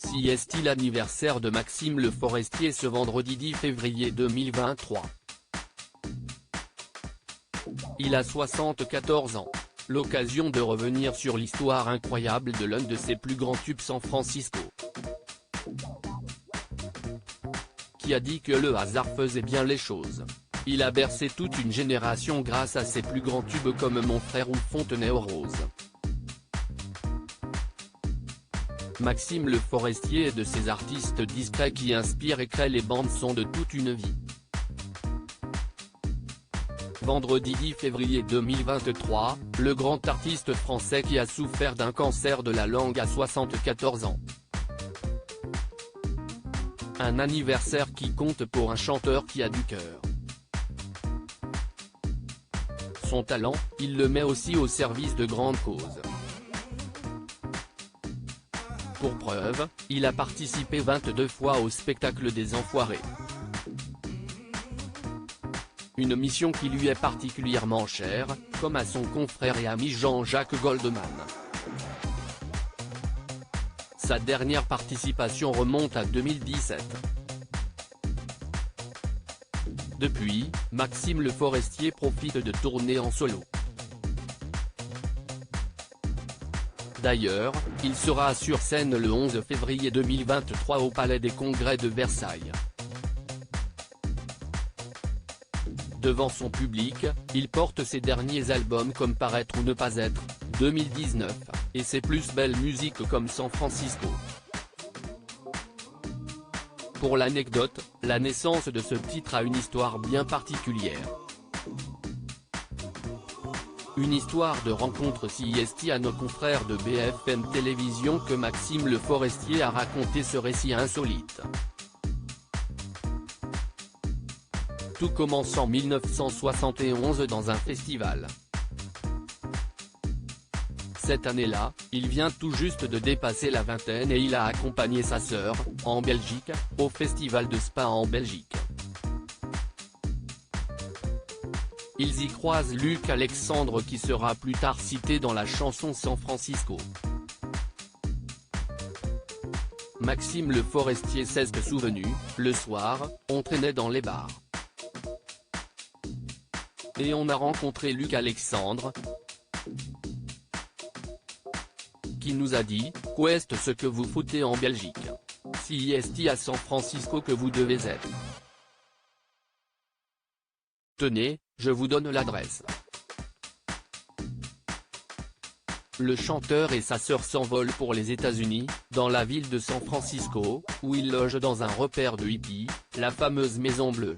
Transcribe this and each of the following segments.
CST l'anniversaire de Maxime Le Forestier ce vendredi 10 février 2023. Il a 74 ans. L'occasion de revenir sur l'histoire incroyable de l'un de ses plus grands tubes San Francisco. Qui a dit que le hasard faisait bien les choses. Il a bercé toute une génération grâce à ses plus grands tubes comme Mon frère ou Fontenay aux roses. Maxime Le Forestier est de ces artistes discrets qui inspirent et créent les bandes-son de toute une vie. Vendredi 10 février 2023, le grand artiste français qui a souffert d'un cancer de la langue à 74 ans. Un anniversaire qui compte pour un chanteur qui a du cœur. Son talent, il le met aussi au service de grandes causes. Pour preuve, il a participé 22 fois au spectacle des Enfoirés. Une mission qui lui est particulièrement chère, comme à son confrère et ami Jean-Jacques Goldman. Sa dernière participation remonte à 2017. Depuis, Maxime Le Forestier profite de tournées en solo. D'ailleurs, il sera sur scène le 11 février 2023 au Palais des Congrès de Versailles. Devant son public, il porte ses derniers albums comme Paraître ou ne pas être, 2019, et ses plus belles musiques comme San Francisco. Pour l'anecdote, la naissance de ce titre a une histoire bien particulière. Une histoire de rencontre CST à nos confrères de BFM Télévision que Maxime Le Forestier a raconté ce récit insolite. Tout commence en 1971 dans un festival. Cette année-là, il vient tout juste de dépasser la vingtaine et il a accompagné sa sœur, en Belgique, au festival de Spa en Belgique. Ils y croisent Luc Alexandre qui sera plus tard cité dans la chanson San Francisco. Maxime Le Forestier s'est souvenu, le soir, on traînait dans les bars. Et on a rencontré Luc Alexandre, qui nous a dit, qu'est ce que vous foutez en Belgique. Si est à San Francisco que vous devez être. Tenez, je vous donne l'adresse. Le chanteur et sa sœur s'envolent pour les États-Unis, dans la ville de San Francisco, où ils logent dans un repère de hippies, la fameuse Maison Bleue.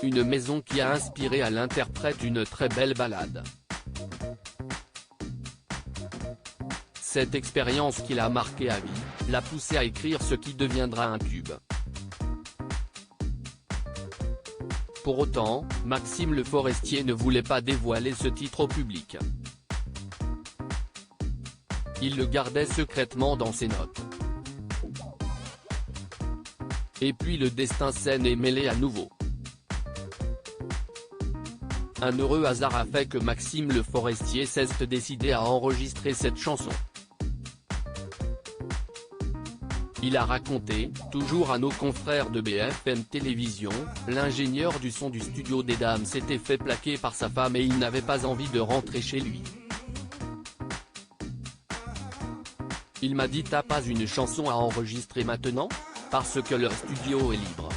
Une maison qui a inspiré à l'interprète une très belle ballade. Cette expérience qui l'a marqué à vie, l'a poussé à écrire ce qui deviendra un tube. Pour autant, Maxime Le Forestier ne voulait pas dévoiler ce titre au public. Il le gardait secrètement dans ses notes. Et puis le destin s'en est mêlé à nouveau. Un heureux hasard a fait que Maxime Le Forestier s'est décidé à enregistrer cette chanson. Il a raconté, toujours à nos confrères de BFM Télévision, l'ingénieur du son du studio des dames s'était fait plaquer par sa femme et il n'avait pas envie de rentrer chez lui. Il m'a dit t'as pas une chanson à enregistrer maintenant, parce que leur studio est libre.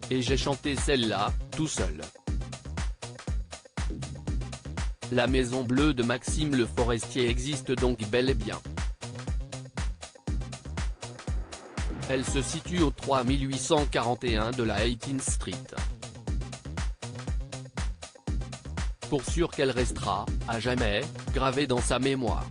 Et j'ai chanté celle-là, tout seul. La Maison Bleue de Maxime Le Forestier existe donc bel et bien. Elle se situe au 3841 de la 18th Street. Pour sûr qu'elle restera, à jamais, gravée dans sa mémoire.